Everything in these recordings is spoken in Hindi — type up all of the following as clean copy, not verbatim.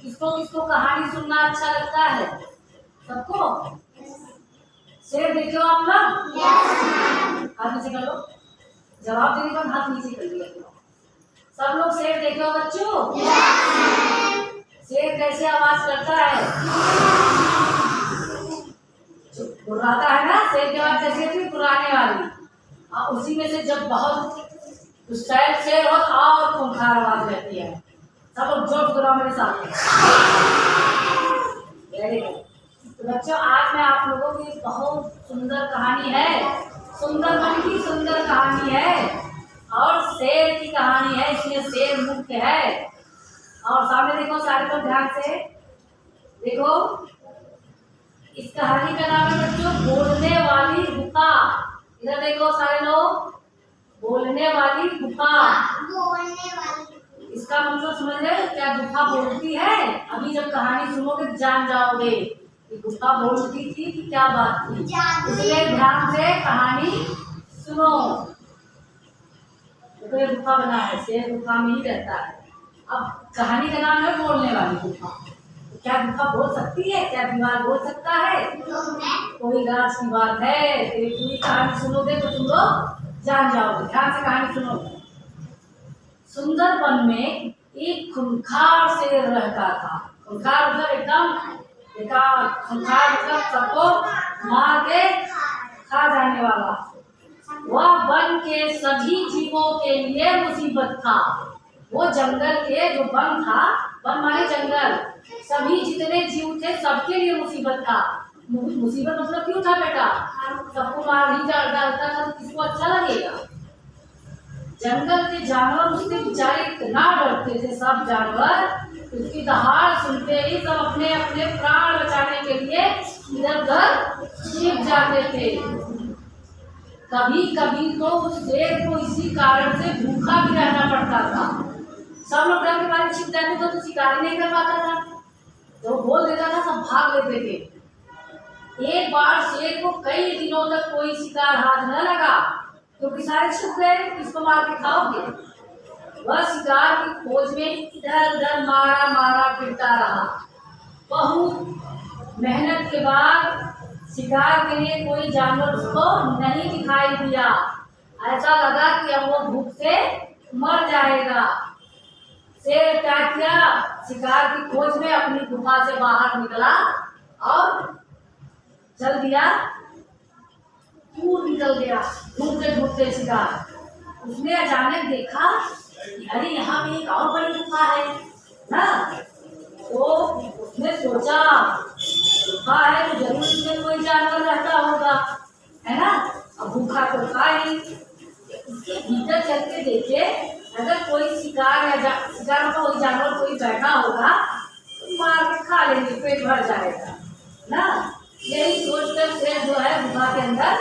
किसको किसको कहानी सुनना अच्छा लगता है? सबको? शेर देखे हो आप लोग? हाथ नीचे कर लो। जवाब देने का हाथ नीचे कर लिया। सब लोग शेर देखे हो बच्चों? शेर कैसे आवाज करता है? गुर्राता है ना? शेर की आवाज कैसी थी? गुर्राने वाली। और उसी में से जब बहुत गुस्सैल शेर हो तो और खूंखार आवाज रहती है। सब लोग जोर गुर्राओ मेरे साथ। Very good. तो बच्चों आज मैं आप लोगों की बहुत सुंदर कहानी है, सुंदर मन की सुंदर कहानी है और शेर की कहानी है। इसमें शेर मुख्य है। और सामने देखो सारे लोग ध्यान से देखो। इस कहानी का नाम है बच्चों बोलने वाली गुफा। इधर देखो सारे लोग, बोलने वाली गुफा। इसका मतलब समझ रहे क्या? गुफा बोलती है। अभी जब कहानी सुनोगे जान जाओगे कि गुफा बोलती थी कि क्या बात थी। इसलिए ध्यान से कहानी सुनो। देखो ये गुफा बना है, शेर गुफा में ही रहता है। अब कहानी का नाम है बोलने वाली गुफा। तो क्या गुफा बोल सकती है? क्या दीवार बोल सकता है? कोई राज की बात है। तो पूरी कहानी सुनोगे तो तुम लोग जान जाओगे। ध्यान से कहानी सुनो। सुंदरबन में एक खूंखार शेर रहता था। खूंखार मतलब एकदम खूंखार मतलब सबको मार के खा जाने वाला। वह वन के सभी जीवों के लिए मुसीबत था। वो जंगल के जो वन था, वन माने जंगल, सभी जितने जीव थे सबके लिए मुसीबत था। मुसीबत मतलब क्यों था बेटा? सबको मार ही डालता था तो किसको अच्छा लगेगा? जंगल के जानवर उससे बेचारे इतना डरते थे, सब जानवर उसकी दहाड़ सुनते ही सब अपने अपने प्राण बचाने के लिए इधर उधर छिप जाते थे। कभी कभी तो उस शेर को इसी कारण से भूखा भी रहना पड़ता था। सब लोग डर के मारे छिप जाते थे तो शिकार नहीं कर पाता था। जो बोल देता था सब भाग लेते थे। एक बार शेर को कई दिनों तक कोई शिकार हाथ न लगा क्योंकि सारे छुप गए। किसको मार के खाओगे? वह शिकार की खोज में इधर उधर मारा मारा फिरता रहा। बहुत मेहनत के बाद शिकार के लिए कोई जानवर उसको नहीं दिखाई दिया। ऐसा लगा कि अब वो भूख से मर जाएगा। शेर क्या किया? शिकार की खोज में अपनी गुफा से बाहर निकला और चल दिया, दूर निकल गया ढूंढते ढूंढते शिकार। उसने अचानक देखा कि अरे यहाँ पे एक और बड़ी गुफा है ना। तो उसने सोचा गुफा है तो जरूर इसमें कोई जानवर रहता होगा, है ना। अब भूखा तो था ही। उसके भीतर चल के देखे अगर कोई शिकार या शिकार में कोई जानवर कोई बैठा होगा तो मार के खा लेंगे, पेट भर जाएगा ना। यही सोचकर शेर जो है गुफा के अंदर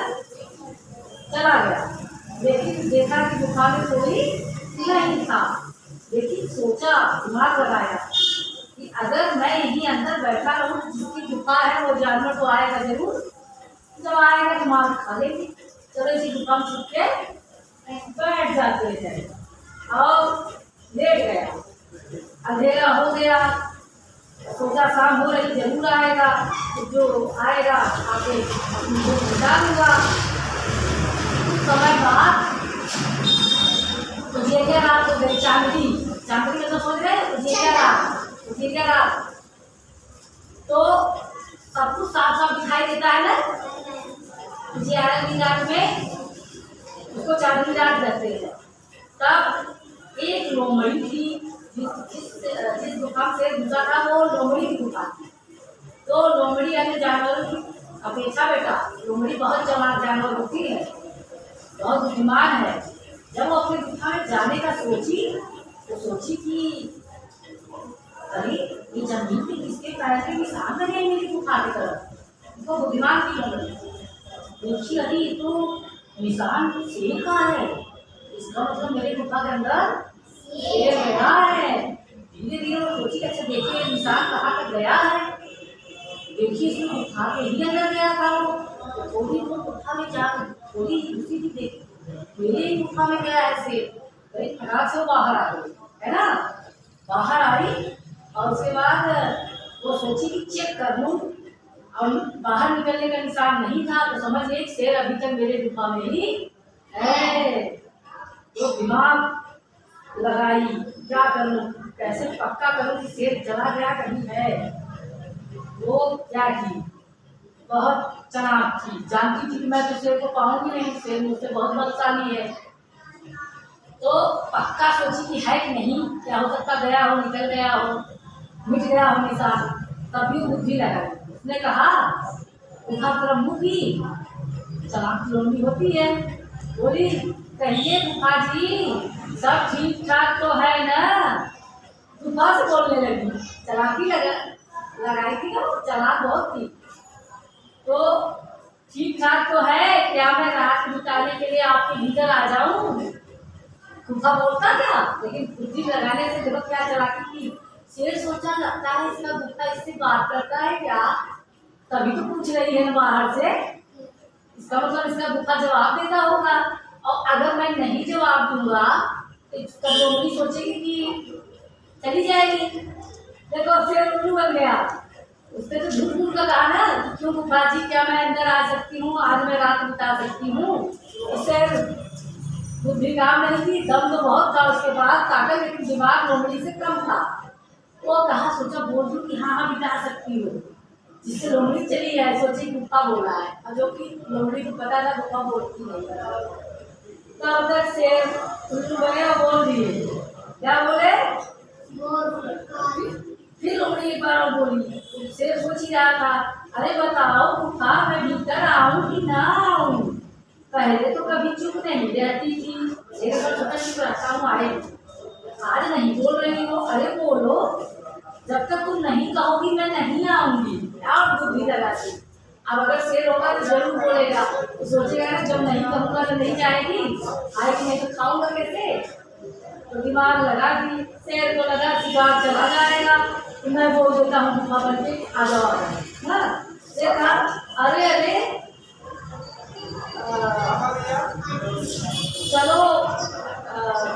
चला गया। लेकिन देखा कि गुफा में कोई नहीं था। लेकिन सोचा, दिमाग लगाया कि अगर मैं यहीं अंदर बैठा रहूं, जिसकी गुफा है वो जानवर तो आएगा जरूर। जब आएगा तो मार खा लेंगे। चलो इसी गुफा में छुप के बैठ जाते हैं और लेट गया। अंधेरा हो गया। सोचा शाम हो रही जरूर आएगा, तो जो आएगा आके अपनी भूख मिटा दूंगा। कुछ समय बाद उजिया रात हो गई। चांदनी चांदनी मतलब समझ रहे? उजिया रात तो सब कुछ साफ साफ दिखाई देता है ना। उजिया रात में उसको चांदनी रात कहते हैं। तब एक लोमड़ी थी जिस गुफा से गुजरा था, वो लोमड़ी की गुफा थी। तो लोमड़ी अन्य जानवरों की अपेक्षा बेटा लोमड़ी बहुत चालाक जानवर होती है, बहुत बुद्धिमान है। जब वो अपनी गुफा में जाने का सोची तो सोची कि अरे ये जमीन पे किसके पैर के निशान लगे मेरी गुफा की तरफ। उसको बुद्धिमान की लोमड़ी देखी, अरे ये तो निशान शेर का है। इसका मतलब मेरे गुफा के अंदर शेर गया है। धीरे धीरे वो सोची अच्छा देखिए निशान कहाँ तक गया है। देखिए इसमें गुफा के ही अंदर गया था वो। थोड़ी वो गुफा में जा थोड़ी दूसरी भी देखी, मेरे ही गुफा में गया है शेर। कहीं फटाक से बाहर आ गई, है ना। बाहर आई और उसके बाद वो सोची कि चेक कर लूं, और बाहर निकलने का निशान नहीं था तो समझ गई शेर अभी तक मेरे गुफा में ही है। तो दिमाग लगाई क्या करूं, कैसे पक्का करूं कि शेर चला गया कहीं है। वो क्या की, बहुत चालाक थी, जानती थी कि मैं तो शेर को पाऊंगी नहीं, शेर मुझसे बहुत बलशाली है। तो पक्का सोची कि है कि नहीं, क्या हो सकता गया हो, निकल गया हो, मिट गया हो निशान। तभी बुद्धि लगाई, उसने कहा गुफा तरफ मुखी, चालाक लोमड़ी होती है, बोली कहिए गुफा जी सब ठीक ठाक तो है ना। गुफा से बोलने लगी, चालाकी लगाई थी ना, चालाक बहुत थी। तो ठीक ठाक तो है, क्या मैं रात बिताने के लिए आपके भीतर आ जाऊं। गुफा बोलता क्या, लेकिन बुद्धि लगाने से देखो क्या चालाकी की। शेर सोचा लगता है इसका गुफा इससे बात करता है क्या, तभी तो पूछ रही है बाहर से, इसका मतलब इसका गुफा जवाब देता होगा। और अगर मैं नहीं जवाब दूंगा तो लोमड़ी सोचेगी कि चली जाएगी। देखो शेर उल्लू बन गया, उसने तो झूठ मूठ का कहा ना कि क्यों गुफा जी, क्या मैं अंदर आ सकती हूँ, आज मैं रात बिता सकती हूँ। उससे बुद्धि काम नहीं थी, दम तो बहुत था उसके पास ताकत, लेकिन दिमाग लोमड़ी से कम था। वो कहा सोचा बोल दूं कि हाँ बिता सकती हूँ, जिससे लोमड़ी चली जाए, सोची गुफा बोला है, और जो कि लोमड़ी को पता था गुफा बोलती नहीं। तब तक शेर उल्लू बने और बोल दिए, क्या बोले, फिर लोमड़ी एक बार और बोली। शेर सोच ही रहा था, अरे बताओ गुफा में भीतर आऊं कि ना आऊं। पहले तो कभी चुप नहीं रहती थी, शेर का छोटा चुप रहता हूँ, आए आज नहीं बोल रही हो, अरे बोलो, जब तक तुम नहीं कहोगी मैं नहीं आऊंगी। और बुद्धि लगाती, अब अगर शेर होगा तो जरूर बोलेगा, तो सोचेगा ना जब नहीं कहूँगा तो नहीं जाएगी, आएगी नहीं तो खाऊंगा कैसे। तो दिमाग लगा दी, शेर को लगा शिकार चला जाएगा तो मैं बोल देता हूँ गुफा बन के आ जाओ ना। शेर कहा अरे अरे चलो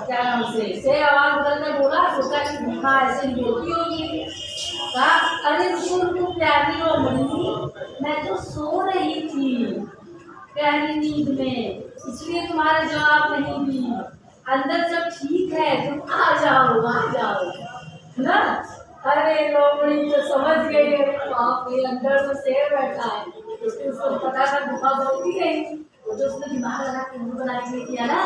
क्या नाम से आवाज बदल कर बोला, सोचा कि गुफा ऐसे ही बोलती होगी। कहा अरे रुको प्यारी लोमड़ी, मैं तो सो रही थी प्यारी नींद में, इसलिए तुम्हारा जवाब नहीं दी। अंदर सब ठीक है, तुम आ जाओ है ना। अरे लोमड़ी तो समझ गई, बाप रे अंदर तो शेर बैठा है, क्योंकि उसको पता था गुफा बोलती नहीं। तो उसने दिमाग लगा के मुंह बना के किया ना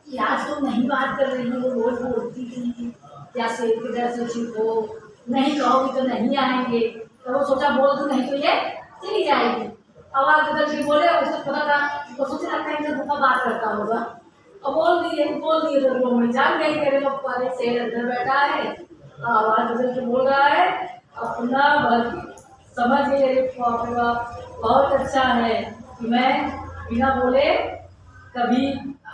कि आज तुम नहीं बात कर रही हो, रोज बोलती थी क्या शेर के डर से चुप हो, नहीं कहोगी तो नहीं आएंगे। तो वो सोचा बोल दूं नहीं तो ये चली जाएगी, आवाज बदल के बोले, उसको पता था, वो सोच रहा था इनका गुफा बात करता होगा, और बोल दिए तो लोमड़ी जान गई, मेरे लोग पारे शेर अंदर बैठा है, आवाज बदल के बोल रहा है, अपना समझ गए। बहुत अच्छा है कि मैं बिना बोले कभी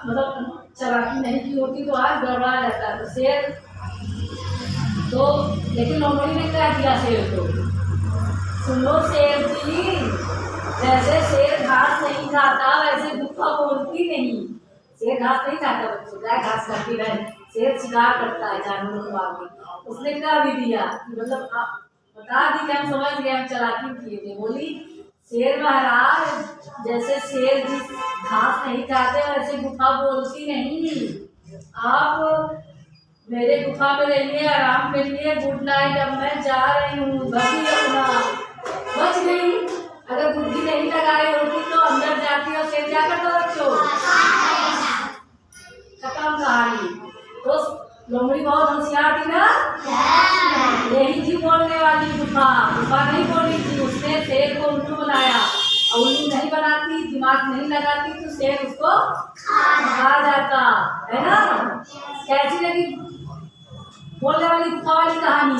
मतलब चालाकी नहीं की होती तो आज गड़बड़ा जाता। तो शेर तो, लेकिन लोमड़ी ने क्या किया शेर को, सुनो शेर जी, जैसे शेर घास नहीं खाता वैसे गुफा बोलती नहीं। शेर घास नहीं खाता बच्चों, गाय घास खाती रहे, शेर शिकार करता है जानवरों को मार के। उसने क्या भी दिया कि मतलब आप बता दी कि हम समझ गए, हम चालाकी किए थे। बोली शेर महाराज, जैसे शेर जिस घास नहीं खाते वैसे गुफा बोलती नहीं। आप मेरे गुफा में रहिए, आराम करिए, गुड नाइट, अब मैं जा रही हूँ। बची अपना बच गई, अगर बुद्धि नहीं लगाई होती तो अंदर जाती और शेर क्या करता बच्चों, खत्म कहानी। तो लोमड़ी बहुत होशियार थी ना, यही थी बोलने वाली गुफा नहीं बोली थी। उसने शेर को उल्लू बनाया, और उल्लू नहीं बनाती, दिमाग नहीं लगाती तो शेर उसको खा जाता है ना। कैसी लगी बोलने वाली गुफा वाली कहानी?